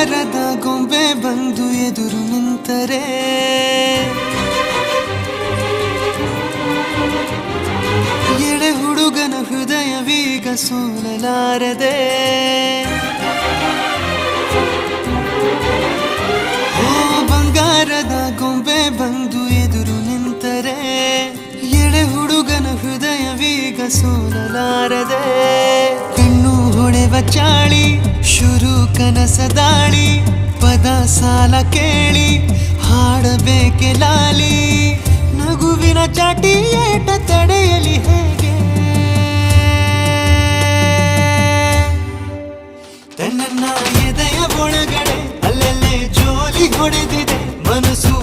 ಬಂಗಾರದ ಗೊಂಬೆ ಬಂದು ಎದುರು ನಿಂತರೆ ಎಳೆ ಹುಡುಗನ ಹೃದಯವೀಗ ಸೋಲಲಾರದೆ ಓ ಬಂಗಾರದ ಗೊಂಬೆ ಬಂದು ಎದುರು ನಿಂತರೆ ಎಳೆ ಹುಡುಗನ ಹೃದಯವೀಗ ಸೋಲಲಾರದೆ ಕಣ್ಣು ಹೊಳೆವ ಚಾಳಿ ಶುರು ಕನಸ ದಾಳಿ ಪದ ಸಾಲ ಕೇಳಿ ಹಾಡಬೇಕೆ ಲಾಲಿ ನಗುವಿನ ಚಾಟಿ ಏಟ ತಡೆಯಲಿ ಹೇಗೆ ತನ್ನ ಎದೆಯ ಒಳಗಡೆ ಅಲ್ಲಲ್ಲೇ ಜೋಲಿ ಹೊಡೆದಿದೆ ಮನಸ್ಸು